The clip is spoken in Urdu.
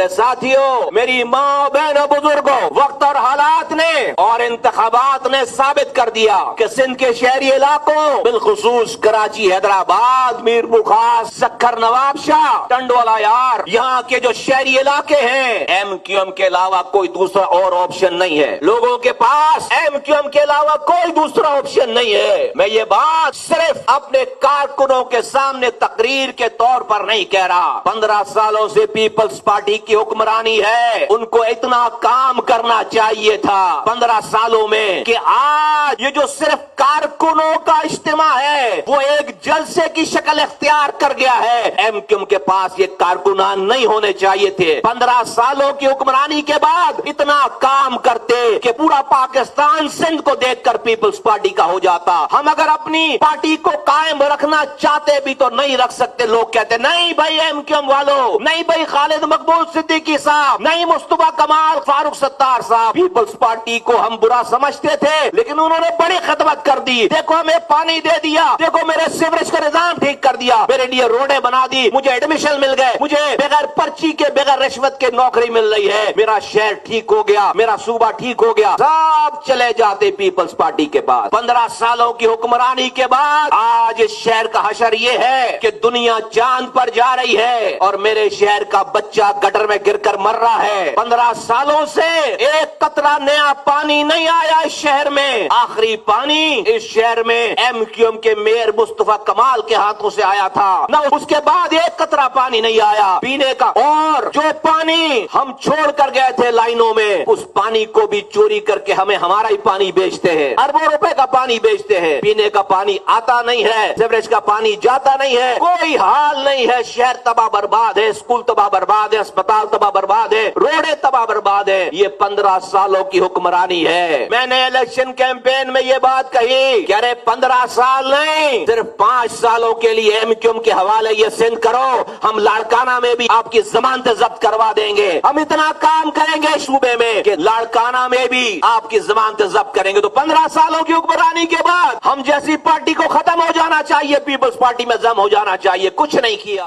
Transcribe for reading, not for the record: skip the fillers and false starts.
میرے ساتھیوں، میری ماں بہنوں بزرگوں، وقت اور حالات نے اور انتخابات نے ثابت کر دیا کہ سندھ کے شہری علاقوں بالخصوص کراچی، حیدرآباد، میر بخار، سکھر، نواب شاہ، ٹنڈوالا یار، یہاں کے جو شہری علاقے ہیں، ایم کیو ایم کے علاوہ کوئی دوسرا اور آپشن نہیں ہے۔ لوگوں کے پاس ایم کیو ایم کے علاوہ کوئی دوسرا آپشن نہیں ہے۔ میں یہ بات صرف اپنے کارکنوں کے سامنے تقریر کے طور پر نہیں کہہ رہا۔ 15 سالوں سے پیپلز پارٹی کی حکمرانی ہے، ان کو اتنا کام کرنا چاہیے تھا 15 سالوں میں کہ آج یہ جو صرف کارکنوں کا اجتماع ہے وہ ایک جلسے کی شکل اختیار کر گیا ہے۔ ایم کیو ایم کے پاس یہ کارکنان نہیں ہونے چاہیے تھے۔ 15 سالوں کی حکمرانی کے بعد اتنا کام کرتے کہ پورا پاکستان سندھ کو دیکھ کر پیپلز پارٹی کا ہو جاتا۔ ہم اگر اپنی پارٹی کو قائم رکھنا چاہتے بھی تو نہیں رکھ سکتے۔ لوگ کہتے نہیں بھائی ایم کیو ایم والوں، نہیں بھائی خالد مقبول صدیقی صاحب، نہیں مصطفیٰ کمال فاروق ستار صاحب۔ پیپلز پارٹی کو ہم برا سمجھتے تھے لیکن انہوں نے بڑی خدمت کر دی۔ دیکھو ہمیں پانی دے دیا، دیکھو میرے سیوریج کا نظام ٹھیک کر دیا، میرے لیے روڈیں بنا دی، مجھے ایڈمیشن مل گئے، مجھے بغیر پرچی کے بغیر رشوت کے نوکری مل رہی ہے، میرا شہر ٹھیک ہو گیا، میرا صوبہ ٹھیک ہو گیا۔ سب چلے جاتے پیپلز پارٹی کے بعد۔ 15 سالوں کی حکمرانی کے بعد آج اس شہر کا حشر یہ ہے کہ دنیا چاند پر جا رہی ہے اور میرے شہر کا بچہ گٹر میں گر کر مر رہا ہے۔ 15 سالوں سے ایک قطرہ نیا پانی نہیں آیا اس شہر میں۔ آخری پانی اس شہر میں ایم کیو ایم کے میئر مصطفیٰ کمال کے ہاتھوں سے آیا تھا، نہ اس کے بعد ایک قطرہ پانی نہیں آیا پینے کا۔ اور جو پانی ہم چھوڑ کر گئے تھے لائنوں میں، اس پانی کو بھی چوری کر کے ہمیں ہمارا ہی پانی بیچتے ہیں، اربوں روپے کا پانی بیچتے ہیں۔ پینے کا پانی آتا نہیں ہے، سیوریج کا پانی جاتا نہیں ہے، کوئی حال نہیں ہے۔ شہر تباہ برباد ہے، اسکول تباہ برباد ہے، اسپتال تباہ برباد ہے، روڈیں تباہ برباد ہے۔ یہ 15 سالوں کی حکمرانی ہے۔ میں نے الیکشن کیمپین میں یہ بات کہی کہ ارے 15 سال نہیں، صرف 5 سالوں کے لیے ایم کیو ایم کے حوالے یہ سندھ کرو، ہم لاڑکانہ میں بھی آپ کی ضمانتیں ضبط کروا دیں گے۔ ہم اتنا کام کریں گے صوبے میں کہ لاڑکانہ میں بھی آپ کی ضمانتیں ضبط کریں گے۔ تو 15 سالوں کی حکمرانی کے بعد ہم جیسی پارٹی کو ختم ہو جانا چاہیے، پیپلز پارٹی میں ضم ہو جانا چاہیے، کچھ نہیں کیا۔